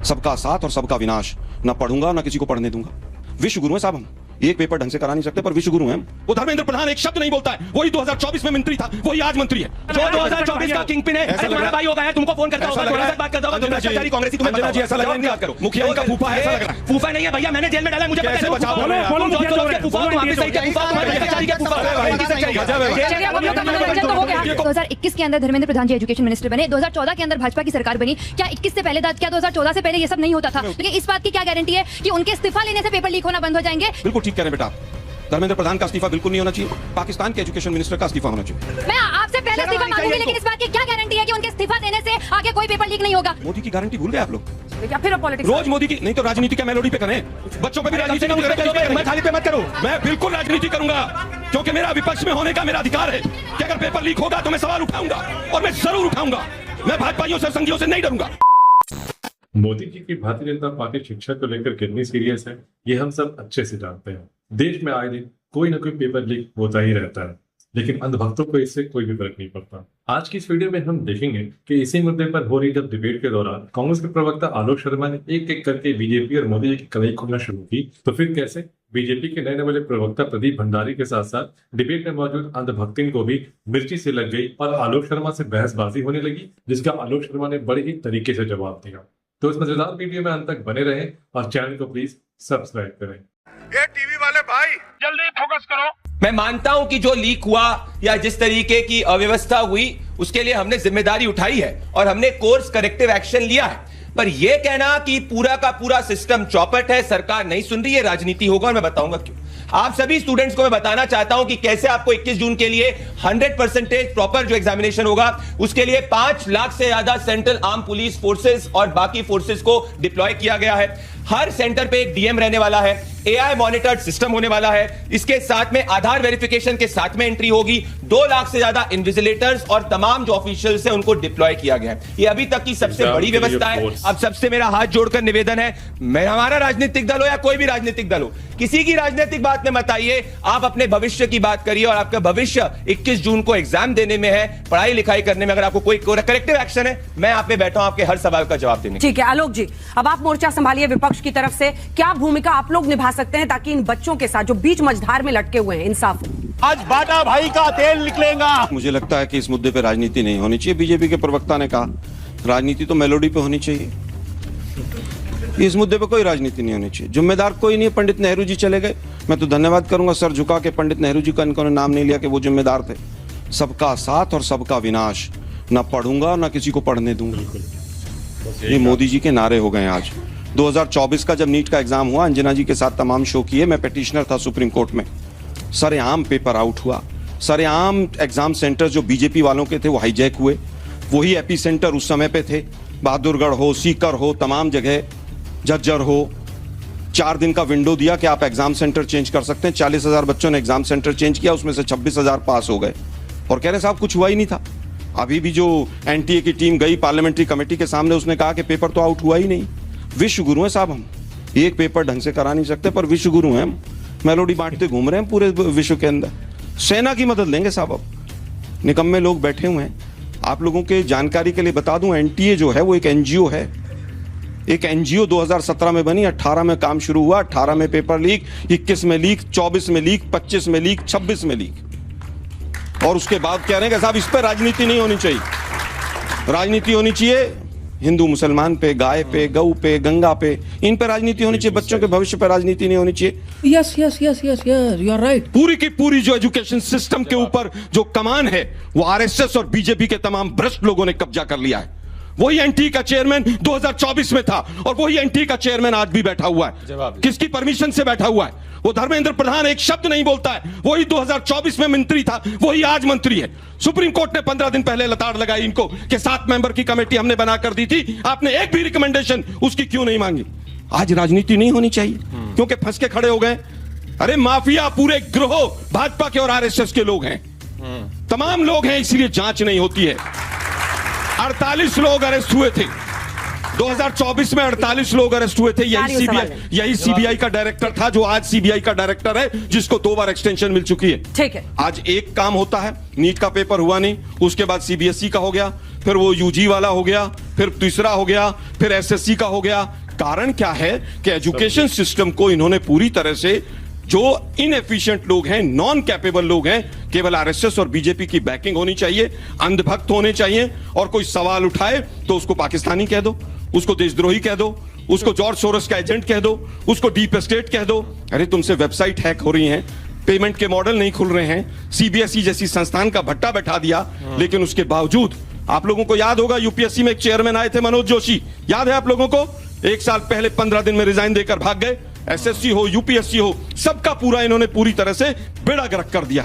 सबका साथ और सबका विनाश, न पढ़ूंगा न किसी को पढ़ने दूंगा। विश्व गुरु हैं साहब हम, एक पेपर ढंग से करा नहीं सकते पर विश्व गुरु हैं हम। वो धर्मेंद्र प्रधान एक शब्द नहीं बोलता है, वही 2024 में मंत्री था, वही आज मंत्री है। जो 2024 का किंगपिन है, तुम्हारा भाई होगा है, तुमको फोन करता होगा, थोड़ा सा बात करता होगा, तुम भ्रष्टाचारी कांग्रेसी, तुम्हें पता है, ऐसा लग रहा है, करो मुखिया का फूफा है, ऐसा लग रहा है। फूफा नहीं है भैया, मैंने जेल में डाला, मुझे पता है। बचाओ, बोलो फूफा, तुम वापस सही क्या फूफा, तुम्हारे भ्रष्टाचारी क्या फूफा है, सच्चाई है। अब लोग का मनोरंजन तो हो गया। 2021 के अंदर धर्मेंद्र प्रधान जी एजुकेशन मिनिस्टर बने, 2014 के अंदर भाजपा की सरकार बनी। क्या 21 से पहले, क्या 2014 से पहले ये सब नहीं होता था? लेकिन इस बात की क्या गारंटी है कि उनके इस्तीफा लेने से पेपर लीक होना बंद हो जाएंगे? बिल्कुल ठीक कह रहे हैं बेटा, धर्मेंद्र प्रधान का इस्तीफा बिल्कुल नहीं होना चाहिए, पाकिस्तान के एजुकेशन मिनिस्टर का इस्तीफा होना चाहिए। मैं आपसे पहले इस्तीफा मांगूंगी, लेकिन इस बात की क्या गारंटी है कि उनके इस्तीफा देने से आगे कोई पेपर लीक नहीं होगा? मोदी की गारंटी भूल गए आप लोग। क्या फिर पॉलिटिक्स? रोज मोदी की नहीं तो राजनीति का मेलोडी पे करें, बच्चों पे भी राजनीति करें, मैं खाली पे मत करो। मैं बिल्कुल राजनीति करूंगा क्योंकि मेरा विपक्ष में होने का मेरा अधिकार है कि अगर पेपर लीक होगा तो मैं सवाल उठाऊंगा और मैं जरूर उठाऊंगा। मैं भाजपाइयों से, संघियों से नहीं डरूंगा। मोदी जी की भारतीय जनता पार्टी शिक्षा को लेकर कितनी सीरियस है, ये हम सब अच्छे से जानते हैं। देश में आए दिन कोई ना कोई पेपर लीक होता ही रहता है, लेकिन अंधभक्तों को इससे कोई भी फर्क नहीं पड़ता। आज की इस वीडियो में हम देखेंगे कि इसी मुद्दे पर हो रही जब डिबेट के दौरान कांग्रेस के प्रवक्ता आलोक शर्मा ने एक एक करके बीजेपी और मोदी जी की कलाई खोलना शुरू की, तो फिर कैसे बीजेपी के नए नवेले प्रवक्ता प्रदीप भंडारी के साथ साथ डिबेट में मौजूद अंधभक्तिन को भी मिर्ची से लग गई और आलोक शर्मा से बहसबाजी होने लगी, जिसका आलोक शर्मा ने बड़े ही तरीके से जवाब दिया। तो इस मजेदार वीडियो में अंत तक बने रहें और चैनल को प्लीज सब्सक्राइब करें। ये टीवी वाले भाई जल्दी फोकस करो। मैं मानता हूं कि जो लीक हुआ या जिस तरीके की अव्यवस्था हुई उसके लिए हमने जिम्मेदारी उठाई है और हमने कोर्स करेक्टिव एक्शन लिया है, पर यह कहना कि पूरा का पूरा सिस्टम चौपट है, सरकार नहीं सुन रही है, राजनीति होगा और मैं बताऊंगा क्यों। आप सभी स्टूडेंट्स को मैं बताना चाहता हूं कि कैसे आपको 21 जून के लिए 100% प्रॉपर जो एग्जामिनेशन होगा उसके लिए 5 लाख से ज्यादा सेंट्रल आर्म पुलिस फोर्सेस और बाकी फोर्सेस को डिप्लॉय किया गया है। हर सेंटर पे एक डीएम रहने वाला है, एआई मॉनिटर्ड सिस्टम होने वाला है, इसके साथ में आधार वेरिफिकेशन के साथ में एंट्री होगी। 2 लाख से ज्यादा इन्विजिलेटर्स और तमाम जो ऑफिशियल्स हैं उनको डिप्लॉय किया गया है। ये अभी तक की सबसे बड़ी व्यवस्था है। अब सबसे मेरा हाथ जोड़कर निवेदन है, मैं हमारा राजनीतिक दल हो या कोई भी राजनीतिक दल हो, किसी की राजनीतिक बात में मत आइए, आप अपने भविष्य की बात करिए और आपका भविष्य 21 जून को एग्जाम देने में है, पढ़ाई लिखाई करने में। अगर आपको कोई करेक्टिव एक्शन है, मैं आप पे बैठा हूं आपके हर सवाल का जवाब देने। ठीक है आलोक जी, अब आप मोर्चा संभालिए विपक्ष की तरफ से, क्या भूमिका आप लोग निभा सकते हैं ताकि इन बच्चों के साथ जो बीच मझधार में लटके हुए हैं इंसाफ हो? आज बाटा भाई का तेल निकलेगा। मुझे लगता है कि इस मुद्दे पे राजनीति नहीं होनी चाहिए। बीजेपी के प्रवक्ता ने कहा राजनीति तो मेलोडी पे होनी चाहिए, इस मुद्दे पे कोई राजनीति नहीं होनी चाहिए। जिम्मेदार कोई नहीं है, पंडित नेहरू जी चले गए, मैं तो धन्यवाद करूंगा सर झुका के पंडित नेहरू जी का इन्होंने नाम नहीं लिया कि वो जिम्मेदार थे। सबका साथ और सबका विनाश, न पढ़ूंगा न किसी को पढ़ने दूंगा, ये मोदी जी के नारे हो गए आज। 2024 का जब नीट का एग्जाम हुआ, अंजना जी के साथ तमाम शो किए, मैं पिटिशनर था सुप्रीम कोर्ट में, सरेआम पेपर आउट हुआ, सरेआम एग्जाम सेंटर जो बीजेपी वालों के थे वो हाईजैक हुए, वही एपी सेंटर उस समय पे थे, बहादुरगढ़ हो, सीकर हो, तमाम जगह, झज्जर हो। 4 दिन का विंडो दिया कि आप एग्जाम सेंटर चेंज कर सकते हैं। 40,000 बच्चों ने एग्जाम सेंटर चेंज किया, उसमें से 26,000 पास हो गए और कह रहे साहब कुछ हुआ ही नहीं था। अभी भी जो एनटीए की टीम गई पार्लियामेंट्री कमेटी के सामने, उसने कहा कि पेपर तो आउट हुआ ही नहीं। विश्व गुरु हैं साहब हम, एक पेपर ढंग से करा नहीं सकते पर विश्व गुरु हैं हम, मेलोडी बांटते घूम रहे हैं पूरे विश्व के अंदर। सेना की मदद लेंगे साहब, अब निकम्मे लोग बैठे हुए हैं। आप लोगों के जानकारी के लिए बता दूं, एनटीए जो है वो एक एनजीओ है, एक एनजीओ 2017 में बनी, 18 में काम शुरू हुआ, 18 में पेपर लीक, 21 में लीक, 24 में लीक, 25 में लीक, 26 में लीक। और उसके बाद कह रहे हैं कि साहब इस पर राजनीति नहीं होनी चाहिए। राजनीति होनी चाहिए हिंदू मुसलमान पे, गाय पे, गऊ पे, गंगा पे, इन पे राजनीति होनी चाहिए, बच्चों के भविष्य पे राजनीति नहीं होनी चाहिए। Yes yes yes yes yes you are right. पूरी की पूरी जो एजुकेशन सिस्टम के ऊपर जो कमान है वो आरएसएस और बीजेपी के तमाम भ्रष्ट लोगों ने कब्जा कर लिया है। वही एनटी का चेयरमैन 2024 में था और वही एनटी का चेयरमैन आज भी बैठा हुआ है। किसकी परमिशन से बैठा हुआ है? वो धर्मेंद्र प्रधान एक शब्द नहीं बोलता है, वही 2024 में मंत्री था, वही आज मंत्री है। सुप्रीम कोर्ट ने 15 दिन पहले लताड़ लगाई इनको कि 7 मेंबर की कमेटी हमने बनाकर दी थी, आपने एक भी रिकमेंडेशन उसकी क्यों नहीं मांगी? आज राजनीति नहीं होनी चाहिए क्योंकि फंस के खड़े हो गए। अरे माफिया पूरे गिरोह भाजपा के और आरएसएस के लोग हैं, तमाम लोग हैं, इसलिए जांच नहीं होती है। 48 लोग अरेस्ट हुए थे 2024 में, 48 लोग अरेस्ट हुए थे। यही सीबीआई का डायरेक्टर था जो आज सीबीआई का डायरेक्टर है, जिसको 2 बार एक्सटेंशन मिल चुकी है। ठीक है, आज एक काम होता है, नीट का पेपर हुआ नहीं, उसके बाद सीबीएसई का हो गया, फिर वो यूजी वाला हो गया, फिर तीसरा हो गया, फिर एसएससी का हो गया। कारण क्या है कि एजुकेशन सिस्टम को इन्होंने पूरी तरह से, जो इनएफिशिएंट लोग हैं, नॉन कैपेबल लोग हैं, केवल आरएसएस और बीजेपी की बैकिंग होनी चाहिए, अंधभक्त होने चाहिए, और कोई सवाल उठाए तो उसको पाकिस्तानी कह दो, उसको देशद्रोही कह दो, उसको जॉर्ज सोरोस का एजेंट कह दो, उसको डीप स्टेट कह दो। अरे तुमसे वेबसाइट हैक हो रही हैं, पेमेंट के मॉडल नहीं खुल रहे हैं, सीबीएसई जैसी संस्थान का भट्टा बैठा दिया, लेकिन उसके बावजूद आप लोगों को याद होगा यूपीएससी में एक चेयरमैन आए थे मनोज जोशी, याद है आप लोगों को? 1 साल पहले 15 दिन में रिजाइन देकर भाग गए। एसएससी हो, यूपीएससी हो, सबका पूरा इन्होंने पूरी तरह से बेड़ा गर्क कर दिया।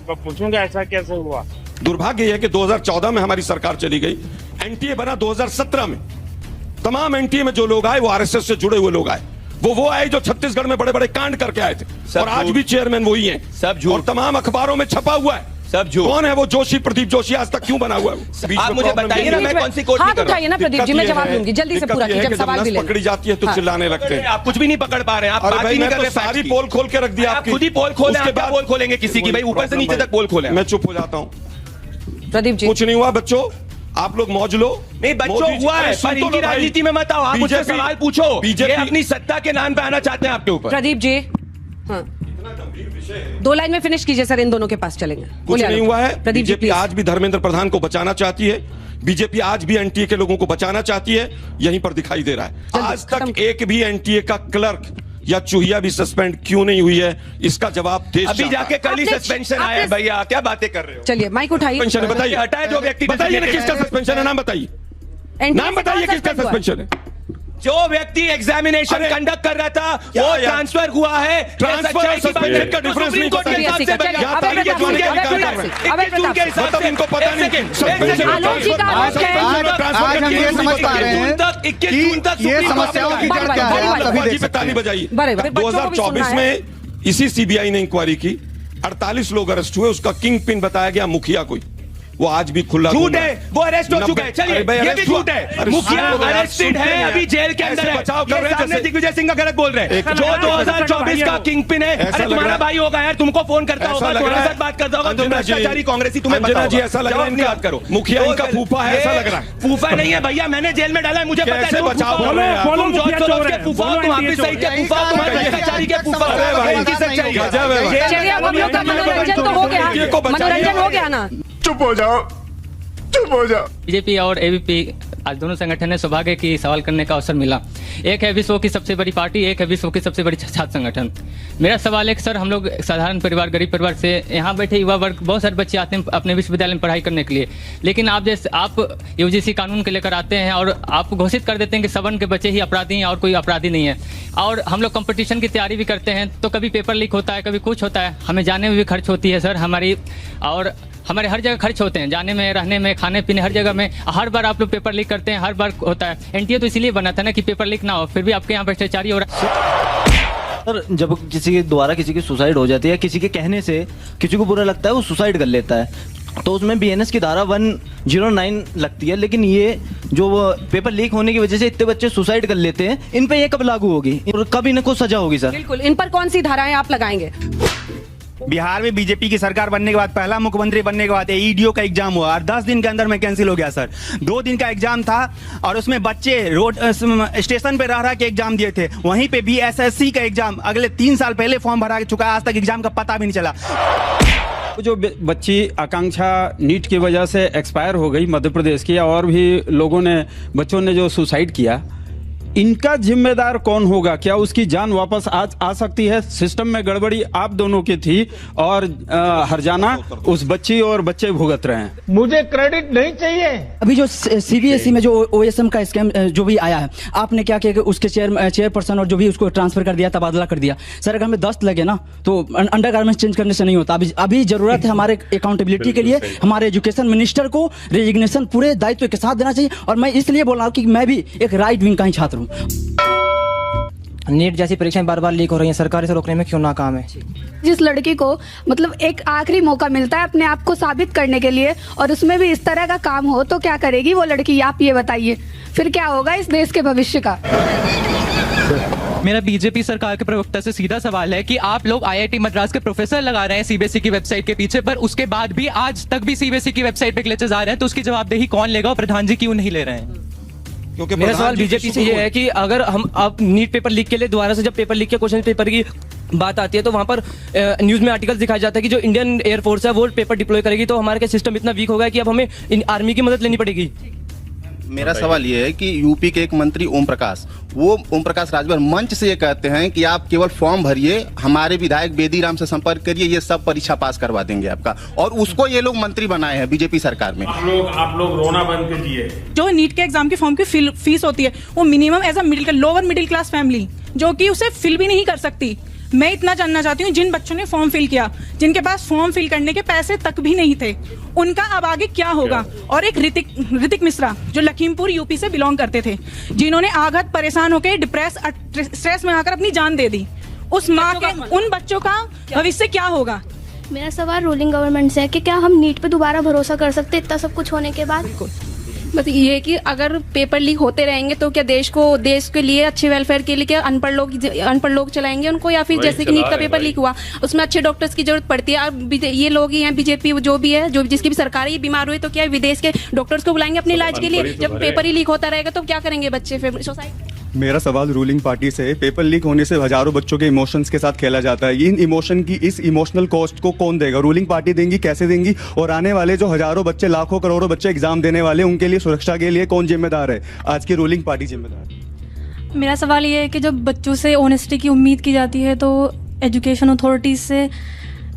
पूछूंगा ऐसा कैसे हुआ? दुर्भाग्य यह है कि 2014 में हमारी सरकार चली गई, एनटीए बना 2017 में। तमाम एनटीए में जो लोग आए वो आरएसएस से जुड़े हुए लोग आए, वो आए जो छत्तीसगढ़ में बड़े बड़े कांड करके आए थे, और आज भी चेयरमैन वही हैं, सब झूठ, और तमाम अखबारों में छपा हुआ है, सब झूठ। कौन है वो जोशी, प्रदीप जोशी? आज तक क्यों बना हुआ है? आप मुझे बताइए ना, मैं कौन सी कोर्ट में कर रहा हूं? ना प्रदीप जी, मैं जवाब दूंगी, जल्दी से पूरा कीजिए, जब सवाल भी ले पकड़ी जाती है तो चिल्लाने लगते हैं। आप कुछ भी नहीं पकड़ पा रहे हैं, आप बात ही नहीं कर रहे। सारी पोल खोल के रख दिया, आप खुद ही पोल खोले, आप क्या पोल खोलेंगे किसी की? भाई ऊपर से नीचे तक पोल खोले। मैं चुप हो जाता हूँ। प्रदीप जी, कुछ नहीं हुआ बच्चों, आप लोग मौज लो। नहीं बच्चों हुआ है, पर इनकी राजनीति में मत आओ, आप मुझसे सवाल पूछो। ये अपनी सत्ता के नाम पे आना चाहते हैं आपके ऊपर। प्रदीप जी, हाँ, 2 लाइन में फिनिश कीजिए सर, इन दोनों के पास चलेंगे। कुछ नहीं हुआ है। प्रदीप जी बीजेपी आज भी धर्मेंद्र प्रधान को बचाना चाहती है, बीजेपी आज भी एनटीए के लोगों को बचाना चाहती है, यहीं पर दिखाई दे रहा है। आज तक एक भी एनटीए का क्लर्क या चूहिया भी सस्पेंड क्यों नहीं हुई है, इसका जवाब देश अभी जाके कल ही सस्पेंशन आया है भैया, क्या बातें कर रहे हो? चलिए माइक उठाइए, सस्पेंशन है, बताइए। हटाए जो व्यक्ति, बताइए ना किसका सस्पेंशन है, नाम बताइए, नाम बताइए किसका सस्पेंशन है। जो व्यक्ति एग्जामिनेशन कंडक्ट कर रहा था वो ट्रांसफर हुआ है। ट्रांसफर और सस्पेंशन का डिफरेंस नहीं पता। इनको पता नहीं। ये समस्याओं की जड़ क्या है? ताली बजाइए। 2024 में इसी सीबीआई ने इंक्वायरी की, 48 लोग अरेस्ट हुए, उसका किंग पिन बताया गया मुखिया कोई, वो आज भी खुला झूठ है, वो अरेस्ट हो चुका है। चलिए ये भी झूठ है, मुखिया अरेस्टेड है, अभी जेल के अंदर है। बचाव कर रहे हैं, दिग्विजय सिंह का गलत बोल रहे हैं, जो 2024 का किंग पिन है। अरे तुम्हारा भाई होगा यार, तुमको फोन करता होगा, तुम्हारे साथ बात करता होगा, तुम भ्रष्टाचारी कांग्रेसी, तुम्हें पता जी ऐसा लग रहा है, बात करो। मुखिया इनका फूफा है, ऐसा लग रहा है। फूफा नहीं है भैया, मैंने जेल में डाला है, मुझे पता है। कैसे बचाव कर रहे हैं? तुम जॉर्ज सोरोस के फूफा हो, तुम हाफिज सईद के फूफा हो, तुम भ्रष्टाचारी के फूफा हो। चलिए अब हम लोग का मनोरंजन तो हो गया, मनोरंजन हो गया ना। चुप हो जाओ, चुप हो जाओ। बीजेपी और एबीपी आज दोनों संगठन ने सौभाग्य की सवाल करने का अवसर मिला। एक है विश्व की सबसे बड़ी पार्टी, एक है विश्व की सबसे बड़ी छात्र संगठन। मेरा सवाल है कि सर, हम लोग साधारण परिवार, गरीब परिवार से यहाँ बैठे युवा वर्ग, बहुत सारे बच्चे आते हैं अपने विश्वविद्यालय में पढ़ाई करने के लिए, लेकिन आप यूजीसी कानून के लेकर आते हैं और आप घोषित कर देते हैं कि सवर्ण के बच्चे ही अपराधी हैं और कोई अपराधी नहीं है। और हम लोग कंपटीशन की तैयारी भी करते हैं तो कभी पेपर लीक होता है, कभी कुछ होता है, हमें जाने में भी खर्च होती है सर हमारी, और हमारे हर जगह खर्च होते हैं, जाने में, रहने में, खाने पीने, हर जगह में। हर बार आप लोग पेपर लीक करते हैं, हर बार होता है। एनटीए तो इसीलिए बना था ना कि पेपर लीक ना हो, फिर भी आपके यहाँ भ्रष्टाचारी हो रहा है। सर, जब किसी के द्वारा किसी की सुसाइड हो जाती है, किसी के कहने से किसी को बुरा लगता है, वो सुसाइड कर लेता है, तो उसमें बीएनएस की धारा 109 लगती है। लेकिन ये जो पेपर लीक होने की वजह से इतने बच्चे सुसाइड कर लेते हैं, इन पे ये कब लागू होगी और कब इन्हें को सजा होगी सर? बिल्कुल, इन पर कौन सी धाराएं आप लगाएंगे? बिहार में बीजेपी की सरकार बनने के बाद, पहला मुख्यमंत्री बनने के बाद ईडीओ का एग्जाम हुआ और 10 दिन के अंदर में कैंसिल हो गया सर। 2 दिन का एग्जाम था और उसमें बच्चे रोड स्टेशन पे रह के एग्जाम दिए थे। वहीं पे भी एसएससी का एग्जाम अगले 3 साल पहले फॉर्म भरा चुका है, आज तक एग्जाम का पता भी नहीं चला। जो बच्ची आकांक्षा नीट की वजह से एक्सपायर हो गई मध्य प्रदेश की, और भी लोगों ने, बच्चों ने जो सुसाइड किया, इनका जिम्मेदार कौन होगा? क्या उसकी जान वापस आ सकती है? सिस्टम में गड़बड़ी आप दोनों की थी और हरजाना उस बच्ची और बच्चे भुगत रहे हैं। मुझे क्रेडिट नहीं चाहिए। अभी जो सीबीएसई में जो ओएसएम का स्कैम जो भी आया है, आपने क्या किया कि उसके चेयरपर्सन और जो भी उसको ट्रांसफर कर दिया, तबादला कर दिया। सर, अगर हमें दस्त लगे ना तो अंडरगारमेंट्स चेंज करने से नहीं होता। अभी जरूरत है हमारे अकाउंटेबिलिटी के लिए, हमारे एजुकेशन मिनिस्टर को रेजिग्नेशन पूरे दायित्व के साथ देना चाहिए। और मैं इसलिए बोल रहा हूँ कि मैं भी एक राइट विंग का ही छात्र हूँ। नीट जैसी परीक्षाएं बार बार लीक हो रही हैं, सरकार इसे रोकने में क्यों नाकाम है? जिस लड़की को मतलब एक आखिरी मौका मिलता है अपने आप को साबित करने के लिए, और उसमें भी इस तरह का काम हो तो क्या करेगी वो लड़की? आप ये बताइए, फिर क्या होगा इस देश के भविष्य का? मेरा बीजेपी सरकार के प्रवक्ता से सीधा सवाल है कि आप लोग आईआईटी मद्रास के प्रोफेसर लगा रहे हैं सीबीएसई की वेबसाइट के पीछे, पर उसके बाद भी आज तक भी सीबीएसई की वेबसाइट पे ग्लिचेस आ रहे हैं, तो उसकी जवाबदेही कौन लेगा और प्रधान जी क्यों नहीं ले रहे हैं? क्योंकि मेरा सवाल बीजेपी से ये है कि अगर हम अब नीट पेपर लीक के लिए दोबारा से जब पेपर लीक के क्वेश्चन पेपर की बात आती है तो वहां पर न्यूज में आर्टिकल्स दिखाया जाता है कि जो इंडियन एयरफोर्स है वो पेपर डिप्लॉय करेगी, तो हमारा सिस्टम इतना वीक होगा कि अब हमें आर्मी की मदद लेनी पड़ेगी। मेरा सवाल ये है कि यूपी के एक मंत्री ओम प्रकाश राजभर मंच से ये कहते हैं कि आप केवल फॉर्म भरिए, हमारे विधायक बेदीराम से संपर्क करिए, ये सब परीक्षा पास करवा देंगे आपका, और उसको ये लोग मंत्री बनाए हैं बीजेपी सरकार में। आप लोग रोना बंद कीजिए। जो नीट के एग्जाम के फॉर्म की फीस होती है वो minimum as a lower middle class family जो कि उसे फिल भी नहीं कर सकती। मैं इतना जानना चाहती हूँ, जिन बच्चों ने फॉर्म फिल किया, जिनके पास फॉर्म फिल करने के पैसे तक भी नहीं थे, उनका अब आगे क्या होगा? और एक ऋतिक मिश्रा जो लखीमपुर यूपी से बिलोंग करते थे, जिन्होंने आघात परेशान होकर स्ट्रेस में आकर अपनी जान दे दी, उस माँ के उन बच्चों का भविष्य क्या होगा? मेरा सवाल रूलिंग गवर्नमेंट से है कि क्या हम नीट पे दोबारा भरोसा कर सकते इतना सब कुछ होने के बाद? बस ये है कि अगर पेपर लीक होते रहेंगे तो क्या देश के लिए अच्छे वेलफेयर के लिए क्या अनपढ़ लोग चलाएंगे उनको, या फिर जैसे कि नीट का पेपर लीक हुआ उसमें अच्छे डॉक्टर्स की जरूरत पड़ती है। अब ये लोग ही हैं बीजेपी जो भी है, जो जिसकी भी सरकार ही बीमार हुई तो क्या विदेश के डॉक्टर्स को बुलाएंगे अपने इलाज के लिए? जब पेपर ही लीक होता रहेगा तो क्या करेंगे बच्चे फिर सोसाइटी? मेरा सवाल रूलिंग पार्टी से, पेपर लीक होने से हजारों बच्चों के इमोशंस के साथ खेला जाता है, इन इमोशन की इस इमोशनल कॉस्ट को कौन देगा? रूलिंग पार्टी देंगी, कैसे देंगी? और आने वाले जो हजारों बच्चे, लाखों करोड़ों बच्चे एग्जाम देने वाले, उनके लिए सुरक्षा के लिए कौन जिम्मेदार है? आज की रूलिंग पार्टी जिम्मेदार है। मेरा सवाल ये है कि जब बच्चों से ऑनेस्टी की उम्मीद की जाती है तो एजुकेशन अथॉरिटीज से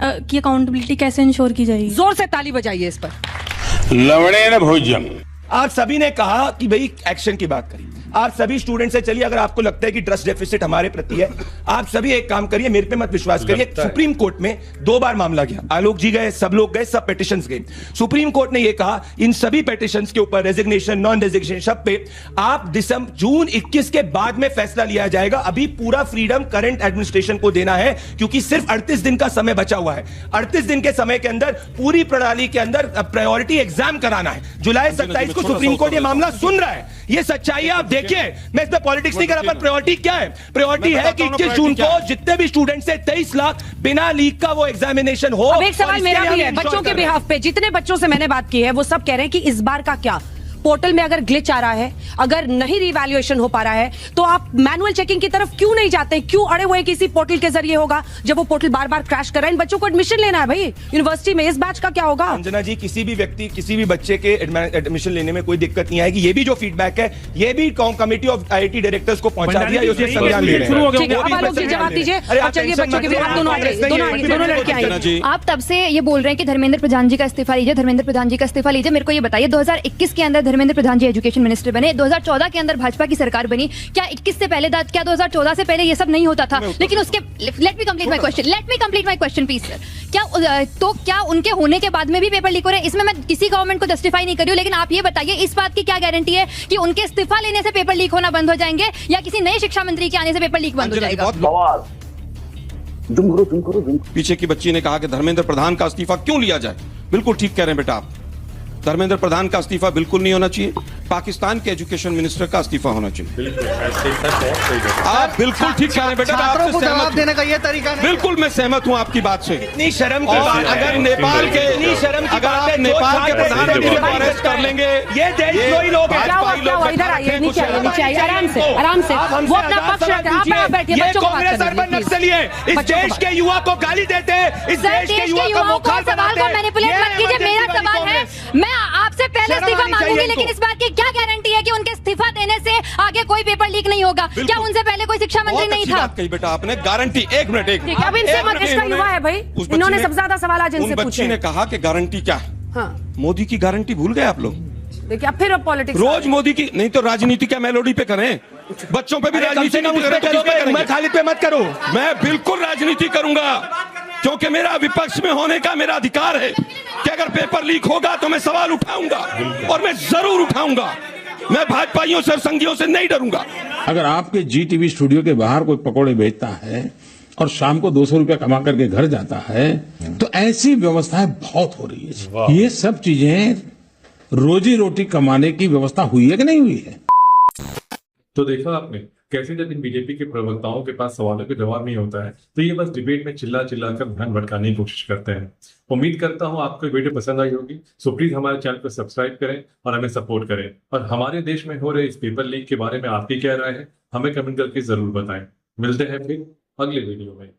की अकाउंटेबिलिटी कैसे इंश्योर की जाएगी? जोर से ताली बजाइए इस पर। लवणेन भोजन। आप सभी ने कहा कि भाई एक्शन की बात करिए। आप सभी स्टूडेंट से चलिए, अगर आपको लगता है कि ट्रस्ट डेफिसिट हमारे प्रति है, आप सभी एक काम करिए, मेरे पे मत विश्वास करिए। सुप्रीम कोर्ट में 2 बार मामला गया, आलोक जी गए, सब लोग गए, सब पिटिशंस गए। सुप्रीम कोर्ट ने यह कहा इन सभी पिटिशंस के ऊपर रेजिग्नेशन, नॉन रेजिग्नेशन, सब पे आप जून 21 के बाद में फैसला लिया जाएगा। अभी पूरा फ्रीडम करंट एडमिनिस्ट्रेशन को देना है, क्योंकि सिर्फ 38 दिन का समय बचा हुआ है। 38 दिन के समय के अंदर पूरी प्रणाली के अंदर प्रायोरिटी एग्जाम कराना है। जुलाई 27 को सुप्रीम कोर्ट ये मामला सुन रहा है। ये सच्चाई आप देखिए, मैं इसमें पॉलिटिक्स नहीं कर रहा, पर प्रायोरिटी क्या है? प्रायोरिटी है कि 21 जून को जितने भी स्टूडेंट से 23 लाख बिना लीक का वो एग्जामिनेशन हो। अब एक सवाल मेरा भी है, बच्चों के बिहाफ पे जितने बच्चों से मैंने बात की है वो सब कह रहे हैं कि इस बार का क्या पोर्टल में अगर ग्लिच आ रहा है, अगर नहीं रिवैल्यूएशन हो पा रहा है, तो आप मैनुअल चेकिंग की तरफ क्यों नहीं जाते? क्यों अड़े हुए किसी पोर्टल के जरिए होगा जब वो पोर्टल बार बार क्रैश कर रहा है? इन बच्चों को एडमिशन लेना है भाई यूनिवर्सिटी में, इस बैच का क्या होगा? अंजना जी, किसी भी व्यक्ति, किसी भी बच्चे के एडमिशन लेने में कोई दिक्कत नहीं आएगी। ये भी जो फीडबैक है, ये भी कमेटी ऑफ आईआईटी डायरेक्टर्स को पहुंचा दिया, उसमें संज्ञान ले रहे हैं। जवाब दीजिए और चलिए बच्चों के बिहाफ दोनों लड़के आए। आप तब से ये बोल रहे हैं कि धर्मेंद्र प्रधान जी का इस्तीफा लीजिए, धर्मेंद्र प्रधान जी का इस्तीफा लीजिए। मेरे को ये बताइए, 2021 के अंदर धर्मेंद्र प्रधान जी एजुकेशन मिनिस्टर बने, 2014 के अंदर भाजपा की सरकार बनी, क्या 21 से पहले, क्या 2014 से पहले ये सब नहीं होता था? लेकिन उसके let me complete my question please sir. क्या उनके होने के बाद में भी पेपर लीक हो रहे हैं? इसमें मैं किसी गवर्नमेंट को जस्टिफाई नहीं कर रही हूं, लेकिन आप ये बताइए इस बात की क्या गारंटी है कि उनके इस्तीफा लेने से पेपर लीक होना बंद हो जाएंगे, या किसी नए शिक्षा मंत्री के आने से पेपर लीक बंद हो जाएगा? पीछे की बच्ची ने कहा कि धर्मेंद्र प्रधान का इस्तीफा क्यों लिया जाए। बिल्कुल ठीक कह रहे हैं बेटा आप, धर्मेंद्र प्रधान का इस्तीफा बिल्कुल नहीं होना चाहिए, पाकिस्तान के एजुकेशन मिनिस्टर का इस्तीफा होना चाहिए। आप बिल्कुल ठीक कह रहे हैं बेटा, छात्रों को जवाब देने का ये तरीका नहीं। बिल्कुल मैं सहमत हूं आपकी बात से। इतनी शर्म की बात है, अगर नेपाल के नेपाल के प्रधानमंत्री को अरेस्ट कर लेंगे, ये देशद्रोही लोग हैं। इधर आइए, नीचे आइए, आराम से वो अपना पक्ष रखते हैं। आप बैठिए, ये बच्चों को बात कांग्रेस अर्बन नक्सली है, इस देश के युवा को गाली देते हैं, इस देश के युवा को सवाल को मैनिपुलेट मत कीजिए। मेरा सवाल है, मैं आपसे पहले इस्तीफा मांगूंगी, लेकिन इस बात की क्या गारंटी है कि उनके इस्तीफा देने से आगे कोई पेपर लीक नहीं होगा? क्या उनसे पहले कोई शिक्षा मंत्री नहीं था? कही बेटा आपने गारंटी, एक मिनट अब इनसे मत, इसका युवा है भाई, इन्होंने सबसे ज्यादा सवाल आज इनसे पूछे। बच्ची ने कहा कि गारंटी क्या है? हाँ, मोदी की गारंटी भूल गए आप लोग। देखिए अब फिर पॉलिटिक्स, रोज मोदी की नहीं तो राजनीति क्या मेलोडी पे करें? बच्चों पे भी राजनीति मैं खालिद पे मत करो। मैं बिल्कुल राजनीति करूंगा, क्योंकि मेरा विपक्ष में होने का मेरा अधिकार है कि अगर पेपर लीक होगा तो मैं सवाल उठाऊंगा, और मैं जरूर उठाऊंगा। मैं भाजपाइयों से, संघियों से नहीं डरूंगा। अगर आपके जी टीवी स्टूडियो के बाहर कोई पकौड़े बेचता है और शाम को 200 रुपया कमा करके घर जाता है, तो ऐसी व्यवस्थाएं बहुत हो रही है। ये सब चीजें रोजी रोटी कमाने की व्यवस्था हुई है कि नहीं हुई है? तो देखा आपने कैसे जब इन बीजेपी के प्रवक्ताओं के पास सवालों के जवाब नहीं होता है तो ये बस डिबेट में चिल्ला कर ध्यान भटकाने की कोशिश करते हैं। उम्मीद करता हूं आपको वीडियो पसंद आई होगी। सो प्लीज हमारे चैनल को सब्सक्राइब करें और हमें सपोर्ट करें। और हमारे देश में हो रहे इस पेपर लीक के बारे में आपकी क्या राय है, हमें कमेंट करके जरूर बताएं। मिलते हैं फिर अगले वीडियो में।